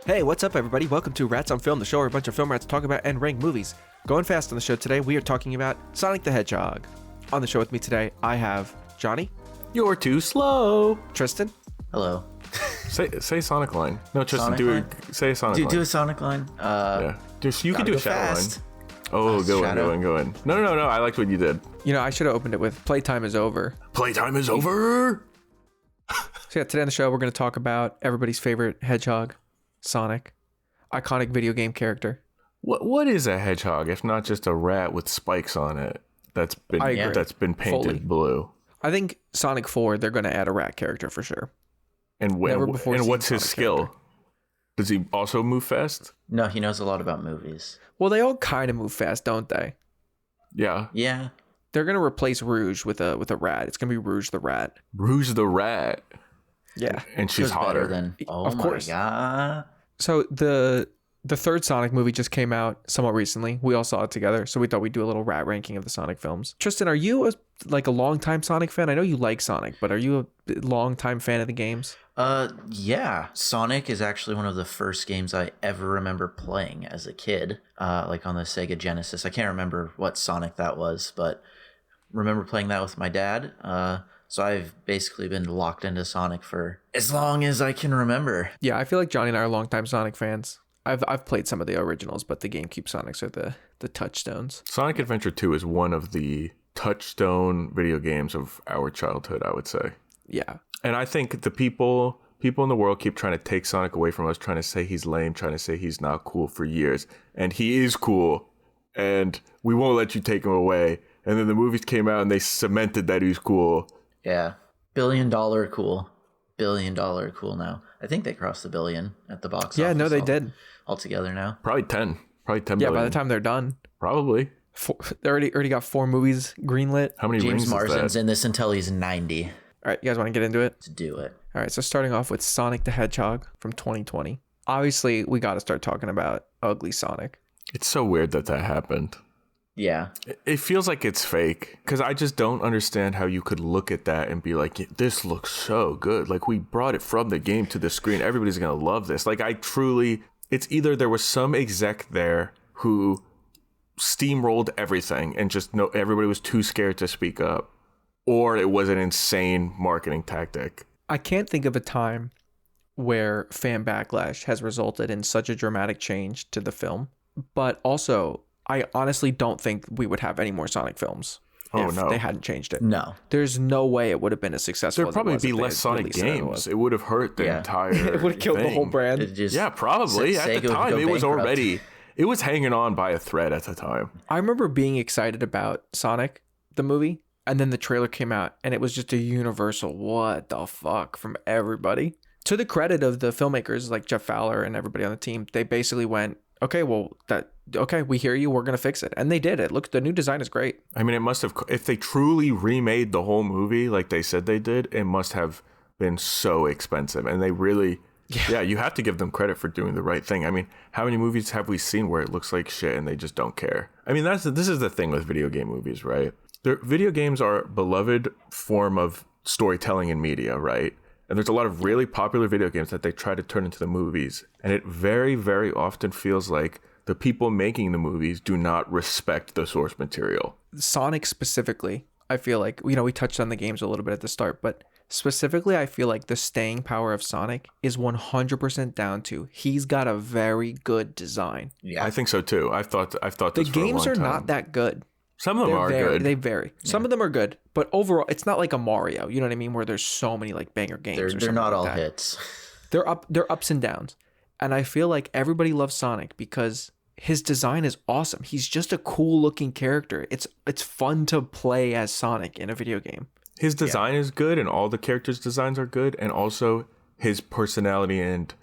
Hey, what's up, everybody? Welcome to Rats on Film, the show where a bunch of film rats talk about and rank movies. Going fast on the show today, we are talking about Sonic the Hedgehog. On the show with me today, I have Johnny. You're too slow. Tristan. Hello. Say Sonic line. No, Tristan, say a Sonic line. Do a Sonic line. Yeah. You can do a shadow fast. line. Oh, go in. No. I liked what you did. You know, I should have opened it with Playtime is Over. Playtime is over. So yeah, today on the show, we're going to talk about everybody's favorite hedgehog, Sonic. Iconic video game character. What is a hedgehog if not just a rat with spikes on it that's been painted Fully. blue? I think Sonic 4, they're going to add a rat character for sure. And what's his skill? Character. Does he also move fast? No, he knows a lot about movies. Well, they all kind of move fast, don't they? Yeah. Yeah. They're going to replace Rouge with a rat. It's going to be Rouge the Rat. Rouge the rat. Yeah. And she's Feels hotter. better than, Of course. My God. So the third Sonic movie just came out somewhat recently. We all saw it together, so we thought we'd do a little rat ranking of the Sonic films. Tristan, are you a longtime Sonic fan? I know you like Sonic, but are you a longtime fan of the games? Yeah. Sonic is actually one of the first games I ever remember playing as a kid, like on the Sega Genesis. I can't remember what Sonic that was, but remember playing that with my dad. So I've basically been locked into Sonic for as long as I can remember. Yeah, I feel like Johnny and I are longtime Sonic fans. I've played some of the originals, but the GameCube Sonics are the touchstones. Sonic Adventure 2 is one of the touchstone video games of our childhood, I would say. Yeah. And I think the people in the world keep trying to take Sonic away from us, trying to say he's lame, trying to say he's not cool for years. And he is cool, and we won't let you take him away. And then the movies came out and they cemented that he's cool. Yeah. $1 billion cool. $1 billion cool now. I think they crossed the billion at the box office. Yeah, no, they did. Altogether now. Probably 10 Yeah, billion. by the time they're done. Probably. They already got 4 movies greenlit. How many James rings is Marsden's that? in this until he's 90. All right, you guys want to get into it? To do it. All right, so starting off with Sonic the Hedgehog from 2020. Obviously, we got to start talking about Ugly Sonic. It's so weird that happened. Yeah. It feels like it's fake because I just don't understand how you could look at that and be like, this looks so good. Like, we brought it from the game to the screen. Everybody's going to love this. Like, it's either there was some exec there who steamrolled everything and everybody was too scared to speak up, or it was an insane marketing tactic. I can't think of a time where fan backlash has resulted in such a dramatic change to the film, but also I honestly don't think we would have any more Sonic films if they hadn't changed it. No. There's no way it would have been as successful. There'd probably be less Sonic games. It would have hurt the entire It would have killed the whole brand. Yeah, probably. At the time, it was hanging on by a thread at the time. I remember being excited about Sonic, the movie, and then the trailer came out, and it was just a universal what the fuck from everybody. To the credit of the filmmakers like Jeff Fowler and everybody on the team, they basically went, okay, we hear you, we're going to fix it. And they did it. Look, the new design is great. I mean, it must have, if they truly remade the whole movie like they said they did, it must have been so expensive. And they really, you have to give them credit for doing the right thing. I mean, how many movies have we seen where it looks like shit and they just don't care? I mean, this is the thing with video game movies, right? Video games are a beloved form of storytelling in media, right? And there's a lot of really popular video games that they try to turn into the movies. And it very, very often feels like the people making the movies do not respect the source material. Sonic specifically, I feel like, we touched on the games a little bit at the start, but specifically, I feel like the staying power of Sonic is 100% down to he's got a very good design. Yeah, I think so too. I've thought the games are not that good. Some of them are good. They vary. Some of them are good, but overall, it's not like a Mario. You know what I mean? Where there's so many like banger games. They're not all hits. They're ups and downs, and I feel like everybody loves Sonic because his design is awesome. He's just a cool looking character. It's fun to play as Sonic in a video game. His design is good, and all the characters' designs are good, and also his personality and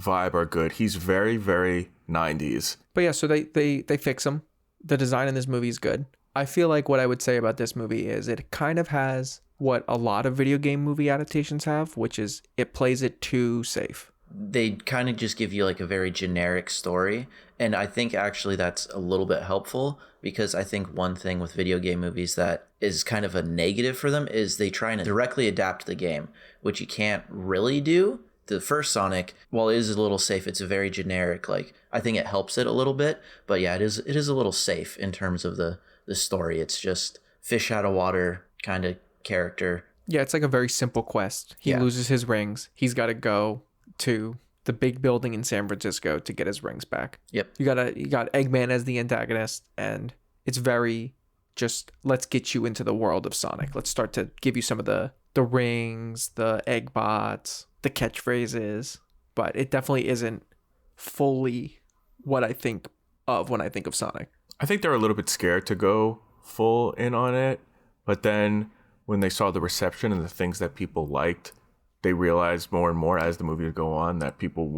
vibe are good. He's very, very 90s. But yeah, so they fix him. The design in this movie is good. I feel like what I would say about this movie is it kind of has what a lot of video game movie adaptations have, which is it plays it too safe. They kind of just give you like a very generic story, And I think actually that's a little bit helpful, because I think one thing with video game movies that is kind of a negative for them is they try and directly adapt the game, which you can't really do. The first Sonic, while it is a little safe, it's a very generic, like, I think it helps it a little bit. But yeah, it is a little safe in terms of the story. It's just fish out of water kind of character. Yeah, it's like a very simple quest. He loses his rings. He's got to go to the big building in San Francisco to get his rings back. Yep. You got Eggman as the antagonist, and it's very just, let's get you into the world of Sonic. Let's start to give you some of the rings, the egg bots, the catchphrases, but it definitely isn't fully what I think of when I think of Sonic. I think they're a little bit scared to go full in on it, but then when they saw the reception and the things that people liked, they realized more and more as the movie would go on that people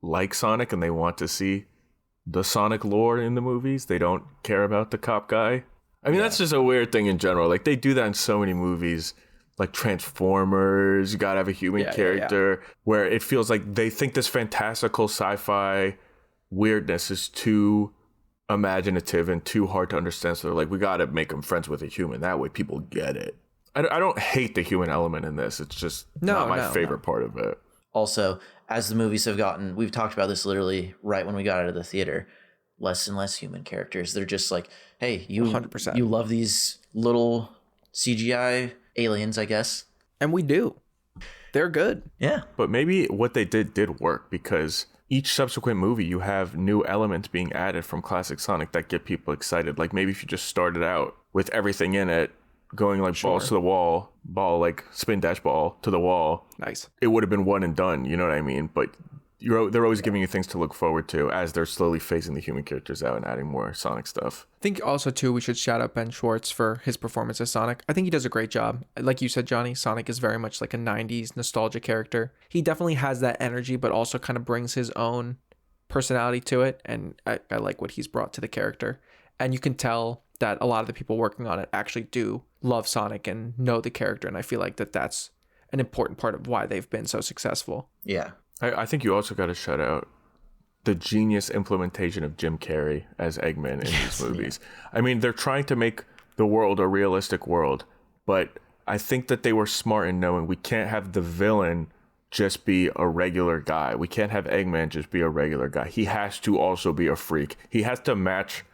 like Sonic, and they want to see the Sonic lore in the movies. They don't care about the cop guy. I mean, that's just a weird thing in general. Like, they do that in so many movies, like Transformers. You gotta have a human character where it feels like they think this fantastical sci-fi weirdness is too imaginative and too hard to understand. So they're like, we gotta make them friends with a human. That way people get it. I don't hate the human element in this. It's just not my favorite part of it. Also, as the movies have gotten, we've talked about this literally right when we got out of the theater, less and less human characters. They're just like, hey, you 100%. You love these little CGI aliens, I guess. And we do. They're good. Yeah. But maybe what they did work, because each subsequent movie you have new elements being added from classic Sonic that get people excited. Like, maybe if you just started out with everything in it, going like balls to the wall, ball like spin dash ball to the wall. Nice. It would have been one and done, you know what I mean? But they're always giving you things to look forward to as they're slowly phasing the human characters out and adding more Sonic stuff. I think also too we should shout out Ben Schwartz for his performance as Sonic. I think he does a great job. Like you said, Johnny, Sonic is very much like a 90s nostalgia character. He definitely has that energy, but also kind of brings his own personality to it, and I like what he's brought to the character. And you can tell that a lot of the people working on it actually do love Sonic and know the character, and I feel like that's an important part of why they've been so successful. Yeah. I think you also got to shout out the genius implementation of Jim Carrey as Eggman in these movies. Yeah. I mean, they're trying to make the world a realistic world, but I think that they were smart in knowing we can't have the villain just be a regular guy. We can't have Eggman just be a regular guy. He has to also be a freak. He has to match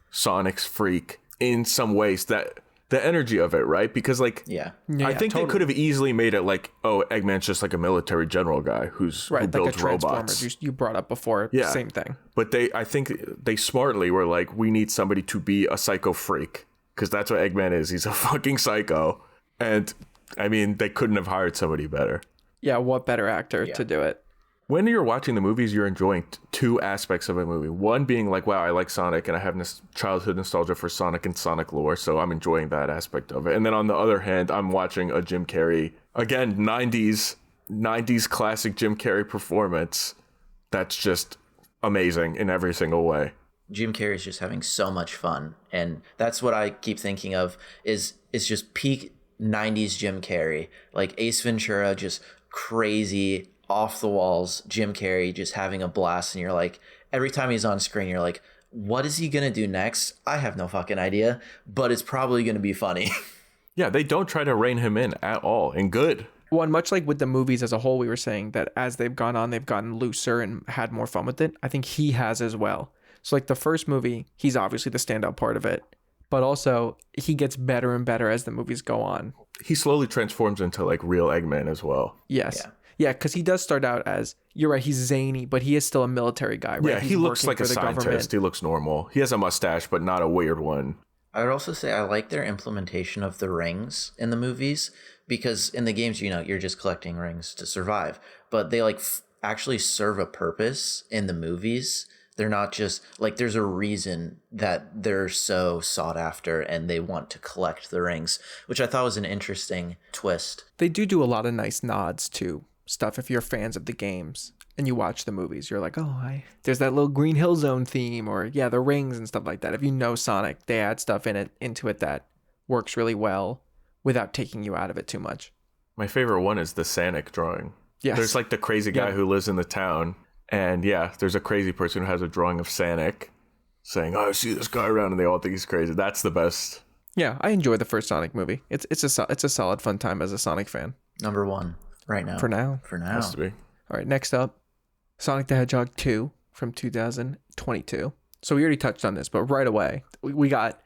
Sonic's freak in some ways, that the energy of it, right? Because like, I think they could have easily made it like, oh, Eggman's just like a military general guy who builds robots. You brought up before, same thing. But I think they smartly were like, we need somebody to be a psycho freak, because that's what Eggman is. He's a fucking psycho. And I mean, they couldn't have hired somebody better. Yeah, what better actor to do it? When you're watching the movies, you're enjoying two aspects of a movie. One being like, wow, I like Sonic and I have this childhood nostalgia for Sonic and Sonic lore, so I'm enjoying that aspect of it. And then on the other hand, I'm watching a Jim Carrey, again, 90s classic Jim Carrey performance that's just amazing in every single way. Jim Carrey's just having so much fun, and that's what I keep thinking of is it's just peak 90s Jim Carrey. Like Ace Ventura, just crazy, off the walls Jim Carrey just having a blast, and you're like, every time he's on screen you're like, what is he gonna do next? I have no fucking idea, but it's probably gonna be funny. Yeah, they don't try to rein him in at all, and good. Well, and much like with the movies as a whole, we were saying that as they've gone on, they've gotten looser and had more fun with it. I think he has as well. So like the first movie, he's obviously the standout part of it, but also he gets better and better as the movies go on. He slowly transforms into like real Eggman as well. Yes. Yeah, because he does start out as, you're right, he's zany, but he is still a military guy, right? Yeah, he looks like a scientist. Government. He looks normal. He has a mustache, but not a weird one. I would also say I like their implementation of the rings in the movies, because in the games, you're just collecting rings to survive, but they like actually serve a purpose in the movies. They're not just like, there's a reason that they're so sought after and they want to collect the rings, which I thought was an interesting twist. They do a lot of nice nods to stuff. If you're fans of the games and you watch the movies, you're like, oh, there's that little Green Hill Zone theme, or the rings and stuff like that. If you know Sonic, they add stuff into it that works really well without taking you out of it too much. My favorite one is the Sonic drawing. Yes. There's like the crazy guy who lives in the town, And yeah, there's a crazy person who has a drawing of Sonic saying, "Oh, I see this guy around," and they all think he's crazy. That's the best. Yeah, I enjoy the first Sonic movie. It's a solid fun time as a Sonic fan. Number one right now. For now. Has to be. All right, next up, Sonic the Hedgehog 2 from 2022. So we already touched on this, but right away, we got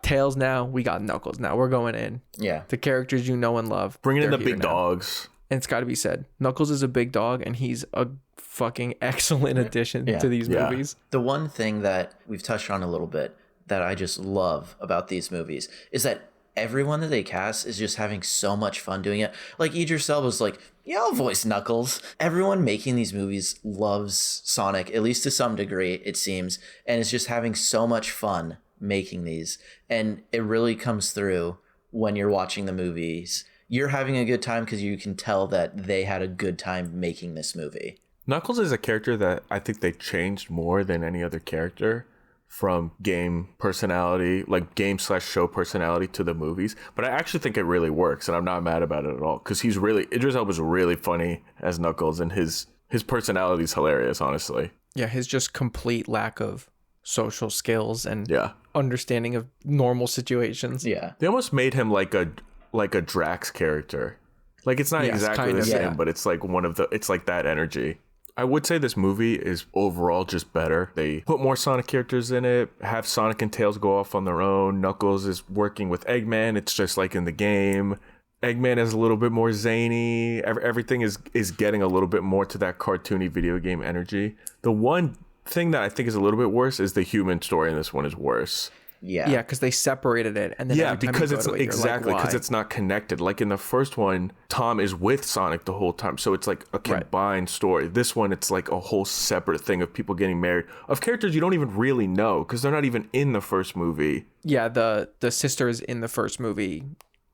Tails now, we got Knuckles now. We're going in. Yeah. The characters you know and love. Bringing in the they're here big now. dogs. And it's got to be said, Knuckles is a big dog, and he's a fucking excellent addition to these movies. The one thing that we've touched on a little bit that I just love about these movies is that everyone that they cast is just having so much fun doing it. Like Idris Elba's like, yeah, I'll voice Knuckles. Everyone making these movies loves Sonic, at least to some degree, it seems, and is just having so much fun making these. And it really comes through when you're watching the movies. You're having a good time because you can tell that they had a good time making this movie. Knuckles is a character that I think they changed more than any other character from game personality, like game/show personality to the movies. But I actually think it really works, and I'm not mad about it at all, because Idris Elba's really funny as Knuckles, and his personality is hilarious, honestly. Yeah, his just complete lack of social skills and Yeah. understanding of normal situations. Yeah. They almost made him like a Drax character. Like, it's not exactly kind the of, same, yeah. but it's like it's like that energy. I would say this movie is overall just better. They put more Sonic characters in it, have Sonic and Tails go off on their own. Knuckles is working with Eggman. It's just like in the game. Eggman is a little bit more zany. Everything is getting a little bit more to that cartoony video game energy. The one thing that I think is a little bit worse is the human story in this one is worse. Yeah. Yeah, because they separated it, and then every time because you go it's to it, you're exactly like, because why? it's not connected. Like in the first one, Tom is with Sonic the whole time, so it's like a combined story. This one, it's like a whole separate thing of people getting married, of characters you don't even really know because they're not even in the first movie. Yeah, the sister is in the first movie.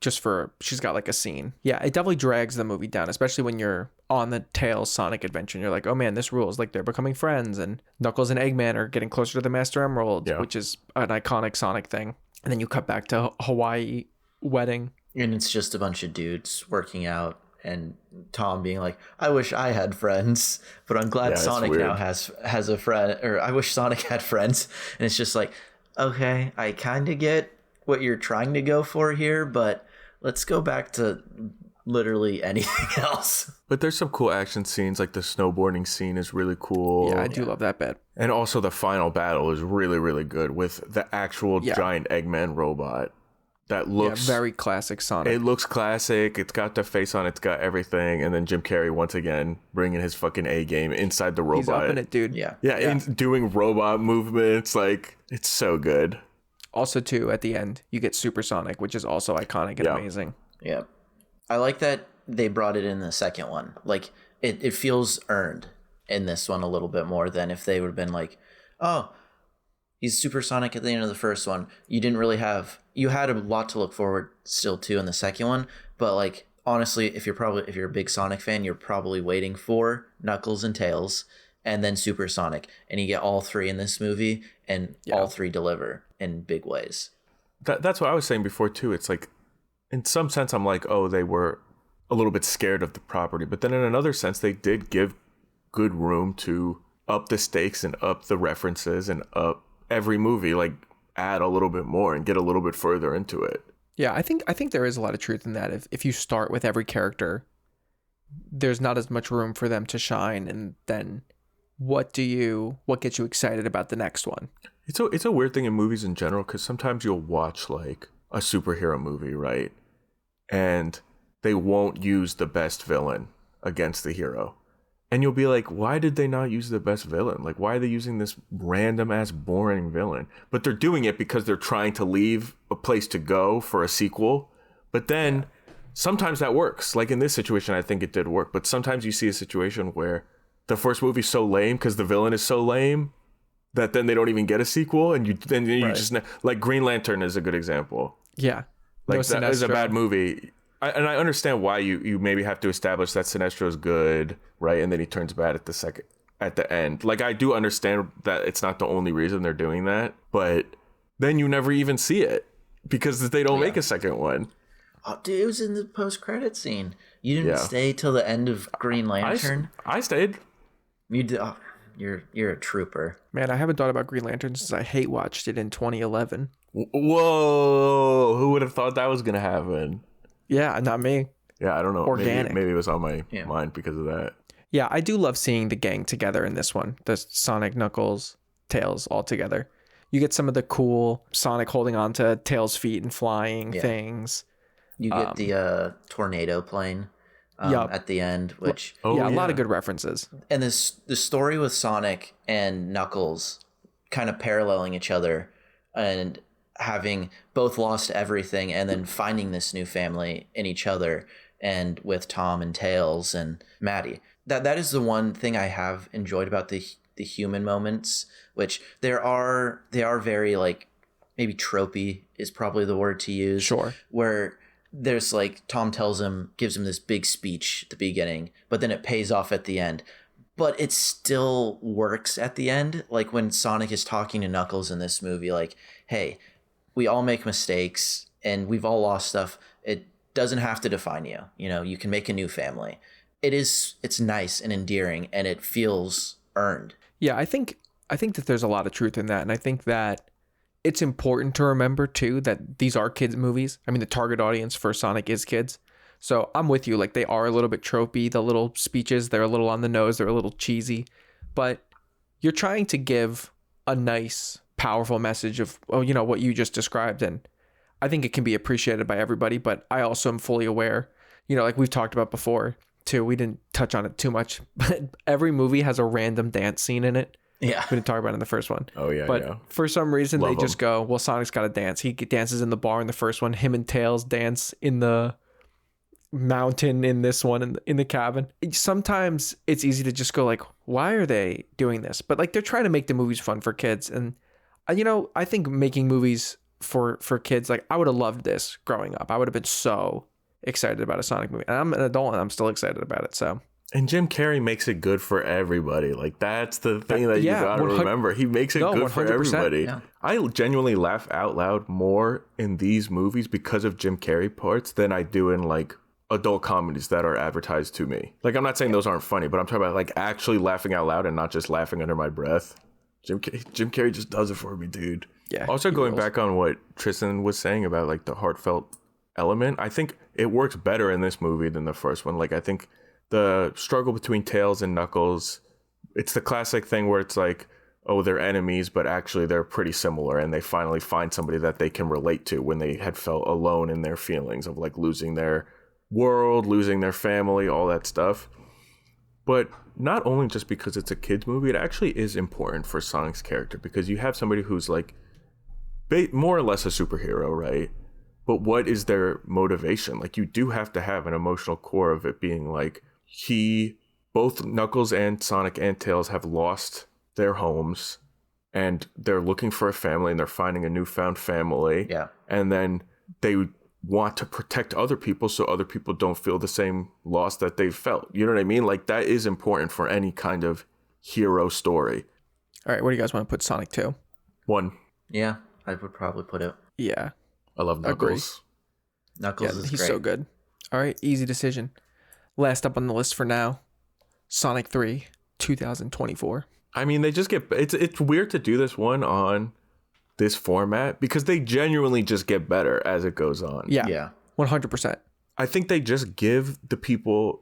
She's got like a scene. Yeah, it definitely drags the movie down, especially when you're on the Tails Sonic adventure and you're like, oh man, this rules. Like, they're becoming friends, and Knuckles and Eggman are getting closer to the Master Emerald, which is an iconic Sonic thing. And then you cut back to Hawaii wedding. And it's just a bunch of dudes working out, and Tom being like, I wish I had friends, but I'm glad Sonic now has a friend, or I wish Sonic had friends. And it's just like, okay, I kind of get what you're trying to go for here, but let's go back to literally anything else. But there's some cool action scenes, like the snowboarding scene is really cool. Yeah, I do love that bit. And also the final battle is really, really good with the actual giant Eggman robot that looks very classic Sonic. It looks classic. It's got the face on it. It's got everything. And then Jim Carrey once again bringing his fucking A game inside the robot. He's up in it, dude. Yeah. And doing robot movements. Like, it's so good. Also, too, at the end, you get Supersonic, which is also iconic and amazing. Yeah. I like that they brought it in the second one. Like, it feels earned in this one a little bit more than if they would have been like, oh, he's Supersonic at the end of the first one. You didn't really have... You had a lot to look forward still to in the second one, but like, honestly, if you're a big Sonic fan, you're probably waiting for Knuckles and Tails and then Supersonic, and you get all three in this movie, and all three deliver in big ways. That's what I was saying before too. It's like, in some sense, I'm like, oh, they were a little bit scared of the property, but then in another sense, they did give good room to up the stakes and up the references and up every movie, like add a little bit more and get a little bit further into it. Yeah, I think there is a lot of truth in that. If you start with every character, there's not as much room for them to shine, and then what gets you excited about the next one? It's a weird thing in movies in general, because sometimes you'll watch like a superhero movie, right? And they won't use the best villain against the hero. And you'll be like, why did they not use the best villain? Like, why are they using this random ass boring villain? But they're doing it because they're trying to leave a place to go for a sequel. But then sometimes that works. Like in this situation, I think it did work. But sometimes you see a situation where the first movie's so lame because the villain is so lame that then they don't even get a sequel. And you just, like Green Lantern is a good example. Yeah. Like that is a bad movie. And I understand why you maybe have to establish that Sinestro is good, right? And then he turns bad at the end. Like, I do understand that it's not the only reason they're doing that, but then you never even see it because they don't make a second one. Oh, dude, it was in the post-credit scene. You didn't stay till the end of Green Lantern? I stayed. You did. Oh, You're a trooper. Man, I haven't thought about Green Lantern since I hate watched it in 2011. Whoa! Who would have thought that was gonna happen? Yeah, not me. Yeah, I don't know. Organic. Maybe it was on my mind because of that. Yeah, I do love seeing the gang together in this one. The Sonic, Knuckles, Tails all together. You get some of the cool Sonic holding on to Tails' feet and flying things. You get the tornado plane at the end, which a lot of good references. and the story with Sonic and Knuckles kind of paralleling each other and having both lost everything and then finding this new family in each other and with Tom and Tails and Maddie. That is the one thing I have enjoyed about the human moments, which they are very like maybe tropey is probably the word to use. Sure. Where there's like Tom gives him this big speech at the beginning, but then it pays off at the end. But it still works at the end. Like when Sonic is talking to Knuckles in this movie, like, hey, we all make mistakes and we've all lost stuff. It doesn't have to define you. You know, you can make a new family. It's nice and endearing and it feels earned. Yeah, I think that there's a lot of truth in that. And I think that it's important to remember too that these are kids movies. I mean, the target audience for Sonic is kids. So I'm with you. Like they are a little bit tropey. The little speeches, they're a little on the nose. They're a little cheesy, but you're trying to give a nice, powerful message of, what you just described. And I think it can be appreciated by everybody, but I also am fully aware, like we've talked about before too. We didn't touch on it too much, but every movie has a random dance scene in it. Yeah. We didn't talk about it in the first one. Oh, yeah. But for some reason, Love they just go, well, Sonic's got to dance. He dances in the bar in the first one. Him and Tails dance in the mountain in this one, in the cabin. Sometimes it's easy to just go like, why are they doing this? But like they're trying to make the movies fun for kids. And, I think making movies for kids, like I would have loved this growing up. I would have been so excited about a Sonic movie. And I'm an adult and I'm still excited about it. So. And Jim Carrey makes it good for everybody. Like that's the thing that you gotta remember. He makes it good for everybody. Yeah. I genuinely laugh out loud more in these movies because of Jim Carrey parts than I do in like adult comedies that are advertised to me. Like I'm not saying those aren't funny, but I'm talking about like actually laughing out loud and not just laughing under my breath. Jim Carrey just does it for me, dude. Yeah. Also going back on what Tristan was saying about like the heartfelt element, I think it works better in this movie than the first one. Like I think the struggle between Tails and Knuckles, it's the classic thing where it's like, oh, they're enemies, but actually they're pretty similar. And they finally find somebody that they can relate to when they had felt alone in their feelings of like losing their world, losing their family, all that stuff. But not only just because it's a kid's movie, it actually is important for Sonic's character because you have somebody who's like more or less a superhero, right? But what is their motivation? Like you do have to have an emotional core of it being like, both Knuckles and Sonic and Tails have lost their homes and they're looking for a family and they're finding a newfound family. Yeah. And then they want to protect other people so other people don't feel the same loss that they've felt. You know what I mean? Like that is important for any kind of hero story. All right. What do you guys want to put Sonic 2? 1. Yeah, I would probably put it. Yeah. I love Knuckles. Knuckles is he's great. so good. All right. Easy decision. Last up on the list for now, Sonic 3, 2024. I mean, they just get... It's weird to do this one on this format because they genuinely just get better as it goes on. Yeah. 100%. I think they just give the people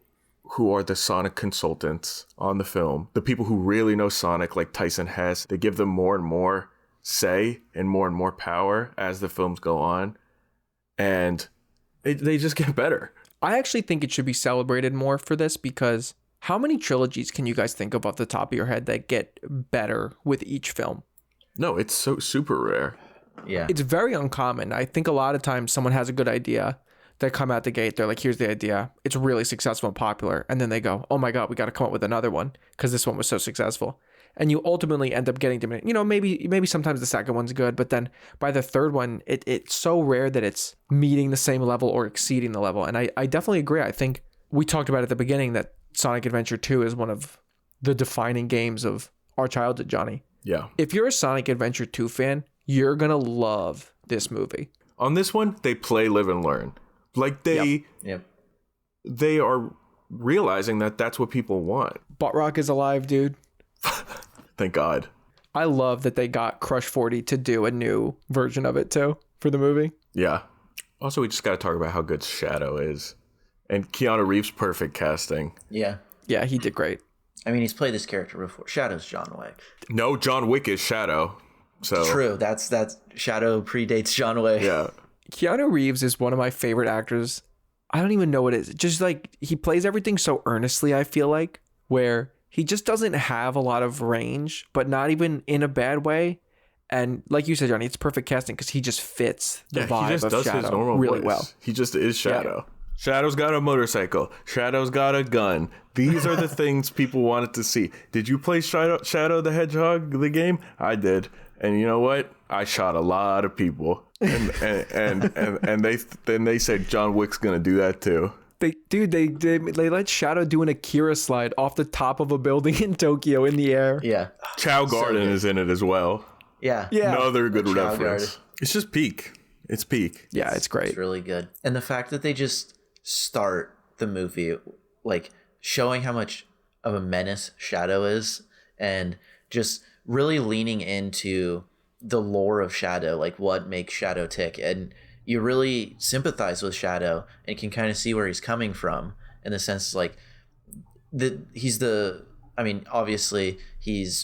who are the Sonic consultants on the film, the people who really know Sonic, like Tyson Hess, they give them more and more say and more power as the films go on. And they just get better. I actually think it should be celebrated more for this because how many trilogies can you guys think of off the top of your head that get better with each film? No, it's so super rare. Yeah. It's very uncommon. I think a lot of times someone has a good idea. They come out the gate. They're like, here's the idea. It's really successful and popular. And then they go, oh my God, we got to come up with another one because this one was so successful. And you ultimately end up getting to, maybe sometimes the second one's good, but then by the third one, it's so rare that it's meeting the same level or exceeding the level. And I definitely agree. I think we talked about at the beginning that Sonic Adventure 2 is one of the defining games of our childhood, Johnny. Yeah. If you're a Sonic Adventure 2 fan, you're going to love this movie. On this one, they play, live, and learn. Like they are realizing that that's what people want. Bottrock is alive, dude. Thank God. I love that they got Crush 40 to do a new version of it too for the movie. Yeah. Also, we just got to talk about how good Shadow is. And Keanu Reeves, perfect casting. Yeah. Yeah, he did great. I mean, he's played this character before. Shadow's John Wick. No, John Wick is Shadow. So True. That's Shadow predates John Wick. Yeah. Keanu Reeves is one of my favorite actors. I don't even know what it is. Just like he plays everything so earnestly, I feel like, where he just doesn't have a lot of range, but not even in a bad way. And like you said, Johnny, it's perfect casting because he just fits the vibe he just of does Shadow his normal really voice. well. He just is Shadow. Yeah. Shadow's got a motorcycle. Shadow's got a gun. These are the things people wanted to see. Did you play Shadow the Hedgehog, the game? I did. And you know what? I shot a lot of people. And they said John Wick's gonna do that too. They let Shadow do an Akira slide off the top of a building in Tokyo in the air. Yeah. Chow Garden is in it as well. Yeah. Another good Chow reference. Garden. It's just peak. It's peak. Yeah, it's great. It's really good. And the fact that they just start the movie like showing how much of a menace Shadow is and just really leaning into the lore of Shadow, like what makes Shadow tick. And you really sympathize with Shadow and can kind of see where he's coming from in the sense like obviously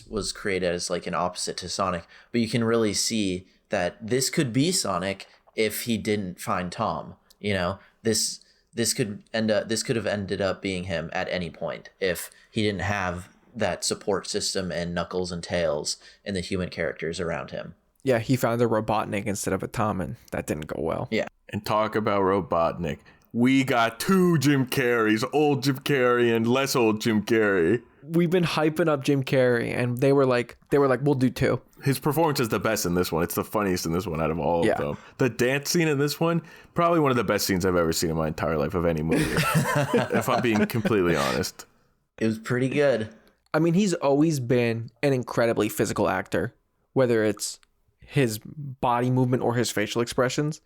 was created as like an opposite to Sonic, but you can really see that this could be Sonic if he didn't find Tom. You know, this could have ended up being him at any point if he didn't have that support system and Knuckles and Tails and the human characters around him. Yeah, he found a Robotnik instead of a Tom, and that didn't go well. Yeah. And talk about Robotnik. We got two Jim Carreys, old Jim Carrey and less old Jim Carrey. We've been hyping up Jim Carrey, and they were like, we'll do two. His performance is the best in this one. It's the funniest in this one out of all of them. The dance scene in this one, probably one of the best scenes I've ever seen in my entire life of any movie. If I'm being completely honest. It was pretty good. I mean, he's always been an incredibly physical actor, whether it's his body movement or his facial expressions.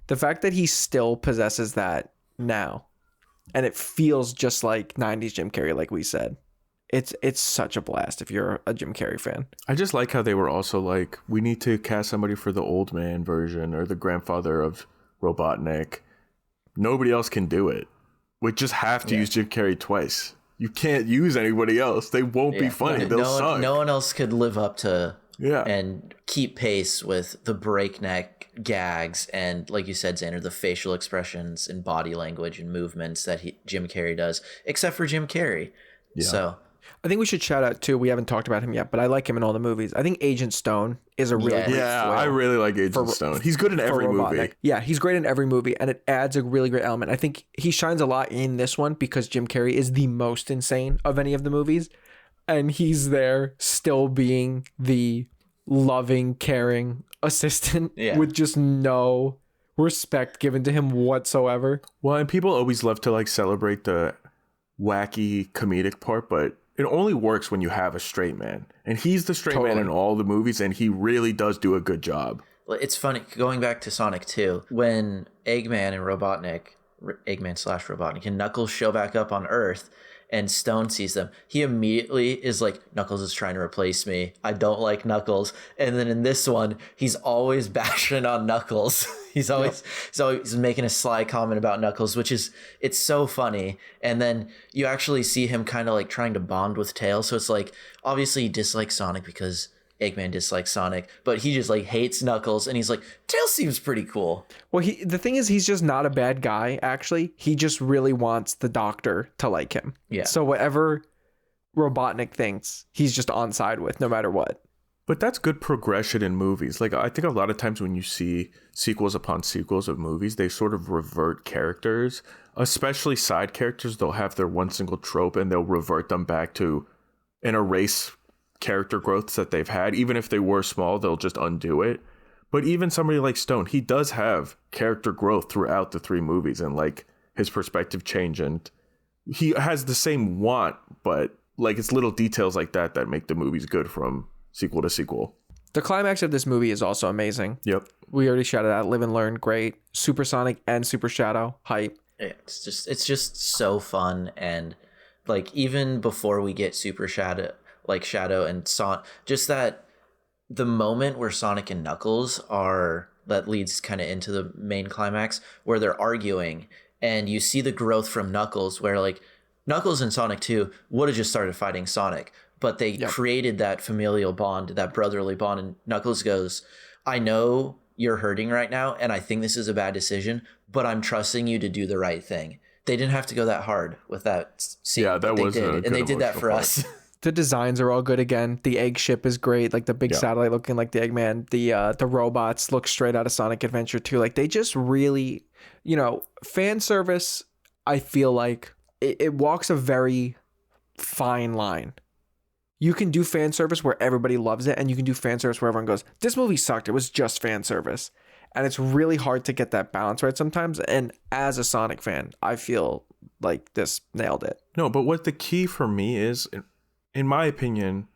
The fact that he still possesses that now, and it feels just like 90s Jim Carrey, like we said. It's such a blast if you're a Jim Carrey fan. I just like how they were also like, we need to cast somebody for the old man version or the grandfather of Robotnik. Nobody else can do it. We just have to use Jim Carrey twice. You can't use anybody else. They won't be funny. They'll suck. No one else could live up to and keep pace with the breakneck gags and, like you said, Xander, the facial expressions and body language and movements that Jim Carrey does, except for Jim Carrey. Yeah. So I think we should shout out too. We haven't talked about him yet, but I like him in all the movies. I think Agent Stone is a really great foil. I really like Agent Stone. He's good in every movie. Yeah, he's great in every movie, and it adds a really great element. I think he shines a lot in this one because Jim Carrey is the most insane of any of the movies, and he's there still being the loving, caring assistant with just no respect given to him whatsoever. Well, and people always love to like celebrate the wacky comedic part, but it only works when you have a straight man. And he's the straight man in all the movies, and he really does do a good job. It's funny, going back to Sonic 2, when Eggman / Robotnik and Knuckles show back up on Earth and Stone sees them, he immediately is like, Knuckles is trying to replace me. I don't like Knuckles. And then in this one, he's always bashing on Knuckles. He's always making a sly comment about Knuckles, it's so funny. And then you actually see him kind of like trying to bond with Tails. So it's like, obviously he dislikes Sonic because Eggman dislikes Sonic, but he just like hates Knuckles, and he's like, Tails seems pretty cool. Well, the thing is, he's just not a bad guy, actually. He just really wants the Doctor to like him. Yeah. So whatever Robotnik thinks, he's just on side with, no matter what. But that's good progression in movies. Like, I think a lot of times when you see sequels upon sequels of movies, they sort of revert characters, especially side characters. They'll have their one single trope, and they'll revert them back to and erase character growths that they've had. Even if they were small, they'll just undo it. But even somebody like Stone, he does have character growth throughout the three movies, and like his perspective change, and he has the same want, but like it's little details like that that make the movies good from sequel to sequel. The climax of this movie is also amazing. Yep. We already shouted out Live and Learn, great. Supersonic and Super Shadow, hype. It's just so fun, and like even before we get Super Shadow, like Shadow and Sonic. Just that the moment where Sonic and Knuckles that leads kind of into the main climax where they're arguing, and you see the growth from Knuckles, where like Knuckles and Sonic 2 would have just started fighting Sonic, but they created that familial bond, that brotherly bond. And Knuckles goes, I know you're hurting right now, and I think this is a bad decision, but I'm trusting you to do the right thing. They didn't have to go that hard with that scene. Yeah, that was and they did that for us. The designs are all good again. The egg ship is great, like the big satellite looking like the Eggman. The robots look straight out of Sonic Adventure 2. Like they just really, fan service, I feel like it walks a very fine line. You can do fan service where everybody loves it, and you can do fan service where everyone goes, this movie sucked, it was just fan service. And it's really hard to get that balance right sometimes. And as a Sonic fan, I feel like this nailed it. No, but what the key for me is, in my opinion,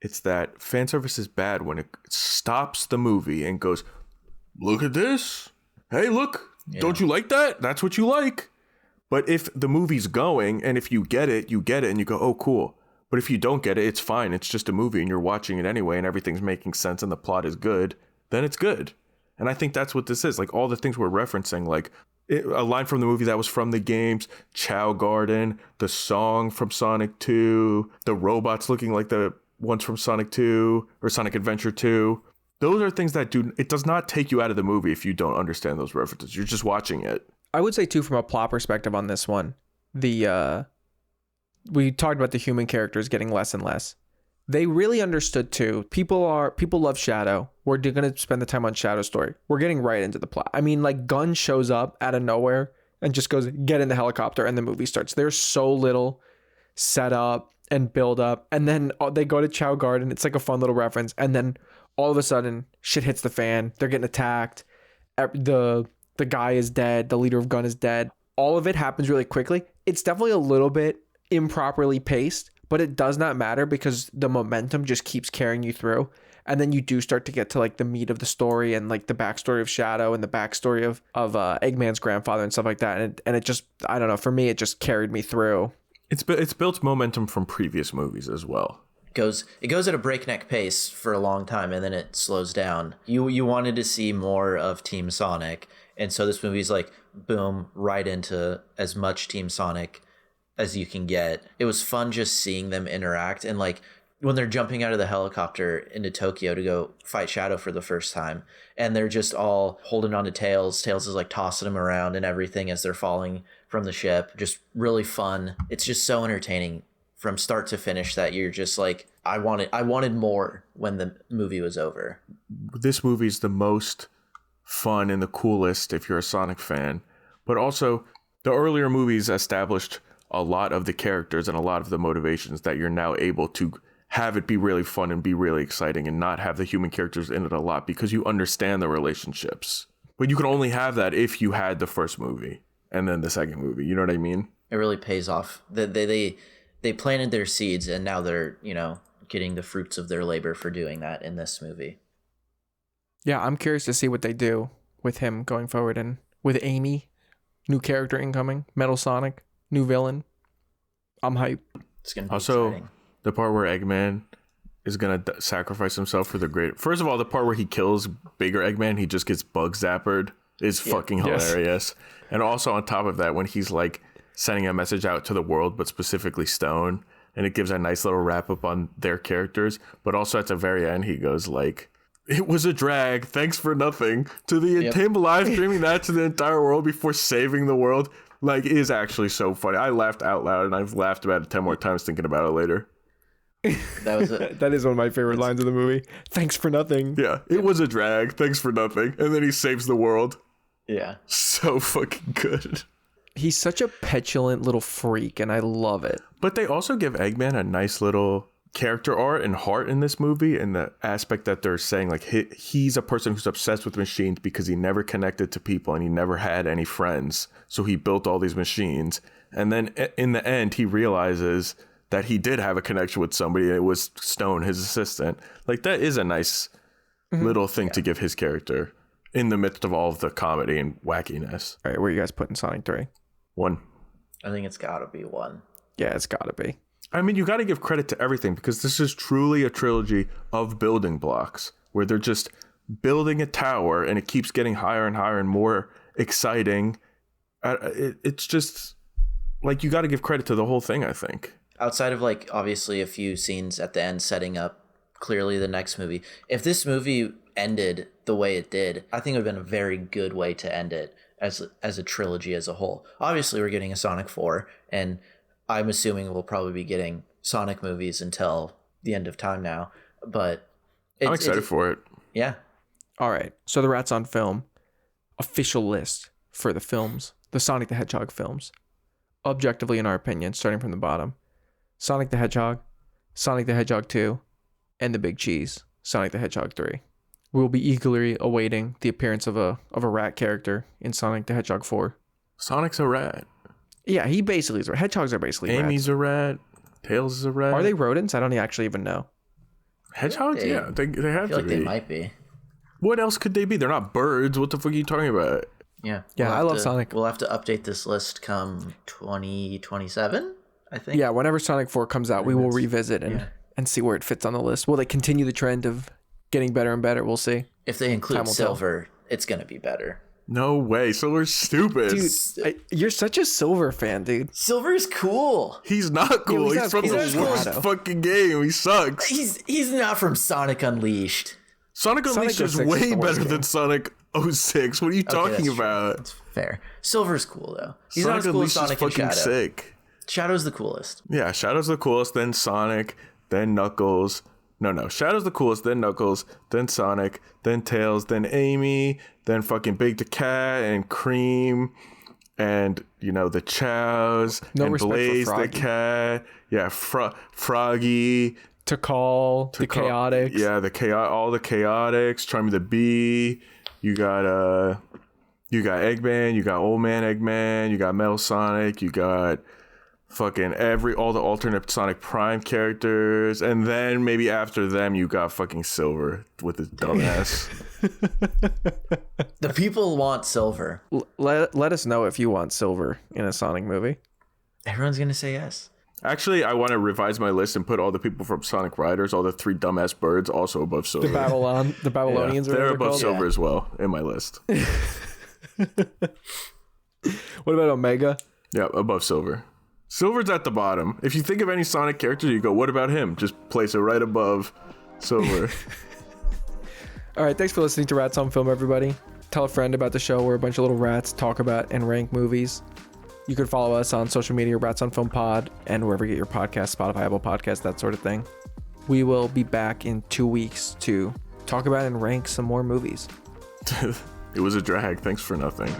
it's that fan service is bad when it stops the movie and goes, look at this. Hey, look, don't you like that? That's what you like. But if the movie's going, and if you get it, and you go, oh, cool. But if you don't get it, it's fine. It's just a movie and you're watching it anyway and everything's making sense and the plot is good, then it's good. And I think that's what this is. Like all the things we're referencing, like a line from the movie that was from the games, Chow Garden, the song from Sonic 2, the robots looking like the ones from Sonic 2 or Sonic Adventure 2. Those are things that it does not take you out of the movie if you don't understand those references. You're just watching it. I would say too, from a plot perspective on this one, we talked about the human characters getting less and less. They really understood too. People love Shadow. We're going to spend the time on Shadow's story. We're getting right into the plot. I mean, like Gunn shows up out of nowhere and just goes, get in the helicopter, and the movie starts. There's so little set up and build up, and then they go to Chow Garden. It's like a fun little reference, and then all of a sudden shit hits the fan. They're getting attacked. The guy is dead. The leader of Gunn is dead. All of it happens really quickly. It's definitely a little bit improperly paced, but it does not matter because the momentum just keeps carrying you through. And then you do start to get to like the meat of the story and like the backstory of Shadow and the backstory of Eggman's grandfather and stuff like that. And it just, I don't know, for me, it just carried me through. It's built momentum from previous movies as well. It goes at a breakneck pace for a long time, and then it slows down. You wanted to see more of Team Sonic, and so this movie's like, boom, right into as much Team Sonic as you can get. It was fun just seeing them interact, and like when they're jumping out of the helicopter into Tokyo to go fight Shadow for the first time, and they're just all holding on to Tails. Tails is like tossing them around and everything as they're falling from the ship. Just really fun. It's just so entertaining from start to finish that you're just like, I wanted more when the movie was over. This movie's the most fun and the coolest if you're a Sonic fan, but also the earlier movies established a lot of the characters and a lot of the motivations that you're now able to have it be really fun and be really exciting and not have the human characters in it a lot because you understand the relationships. But you can only have that if you had the first movie and then the second movie. You know what I mean? It really pays off. They planted their seeds, and now they're, getting the fruits of their labor for doing that in this movie. Yeah, I'm curious to see what they do with him going forward, and with Amy, new character incoming, Metal Sonic, new villain. I'm hyped. It's gonna be also exciting. The part where Eggman is gonna sacrifice himself for the great. First of all, the part where he kills bigger Eggman, he just gets bug zappered, is fucking hilarious. And also on top of that, when he's like sending a message out to the world, but specifically Stone, and it gives a nice little wrap up on their characters. But also at the very end, he goes like, "It was a drag. Thanks for nothing." To the him live streaming that to the entire world before saving the world, like, is actually so funny. I laughed out loud, and I've laughed about it 10 more times thinking about it later. That is one of my favorite lines of the movie. Thanks for nothing. Yeah, it was a drag. Thanks for nothing. And then he saves the world. Yeah. So fucking good. He's such a petulant little freak, and I love it. But they also give Eggman a nice little character art and heart in this movie, in the aspect that they're saying like he's a person who's obsessed with machines because he never connected to people and he never had any friends. So he built all these machines. And then in the end, he realizes that he did have a connection with somebody, and it was Stone, his assistant. Like, that is a nice little thing to give his character in the midst of all of the comedy and wackiness. All right, where are you guys putting Sonic 3? 1. I think it's gotta be 1. Yeah, it's gotta be. I mean, you got to give credit to everything because this is truly a trilogy of building blocks where they're just building a tower and it keeps getting higher and higher and more exciting. It's just like you got to give credit to the whole thing, I think. Outside of like obviously a few scenes at the end setting up clearly the next movie. If this movie ended the way it did, I think it would have been a very good way to end it as a trilogy as a whole. Obviously, we're getting a Sonic 4, and I'm assuming we'll probably be getting Sonic movies until the end of time now. But I'm excited for it. Yeah. All right. So the Rats on Film official list for the films, the Sonic the Hedgehog films. Objectively, in our opinion, starting from the bottom, Sonic the Hedgehog, Sonic the Hedgehog 2, and the Big Cheese, Sonic the Hedgehog 3. We'll be eagerly awaiting the appearance of a rat character in Sonic the Hedgehog 4. Sonic's a rat. Yeah, he basically is. Hedgehogs are basically Amy's rats. A rat. Tails is a rat. Are they rodents? I don't actually even know. Hedgehogs? Yeah, they have to like be. They might be. What else could they be? They're not birds. What the fuck are you talking about? Yeah. Yeah, I love Sonic. We'll have to update this list come 2027, I think. Yeah, whenever Sonic 4 comes out, we will revisit and see where it fits on the list. Will they continue the trend of getting better and better? We'll see. If they include Silver, it's going to be better. No way. Silver's stupid. Dude, you're such a Silver fan, dude. Silver's cool. He's not cool. Yeah, he's from the worst fucking game. He sucks. He's not from Sonic Unleashed. Sonic Unleashed is way better than Sonic 06. What are you talking about? That's fair. Silver's cool, though. He's Sonic not as cool as Unleashed Sonic is fucking and Shadow. sick. Shadow's the coolest. Yeah, Shadow's the coolest, then Sonic, then Knuckles. No. Shadow's the coolest, then Knuckles, then Sonic, then Tails, then Amy, then fucking Big the Cat and Cream, and, the Chows, and Blaze the Cat. Yeah, Froggy. Tikal, the Chaotix. Yeah, all the Chaotix, Charmy the Bee. You got Eggman, you got Old Man Eggman, you got Metal Sonic, you got fucking all the alternate Sonic Prime characters, and then maybe after them you got fucking Silver with his dumbass. The people want Silver. Let us know if you want Silver in a Sonic movie. Everyone's gonna say yes. Actually, I want to revise my list and put all the people from Sonic Riders, all the 3 dumbass birds, also above Silver. The Babylonians. Yeah, they're above Silver as well in my list. What about Omega? Yeah, above Silver. Silver's at the bottom. If you think of any Sonic character, you go, what about him? Just place it right above Silver. All right, thanks for listening to Rats on Film, everybody. Tell a friend about the show where a bunch of little rats talk about and rank movies. You can follow us on social media, Rats on Film Pod, and wherever you get your podcasts, Spotify, Apple Podcasts, that sort of thing. We will be back in 2 weeks to talk about and rank some more movies. It was a drag. Thanks for nothing.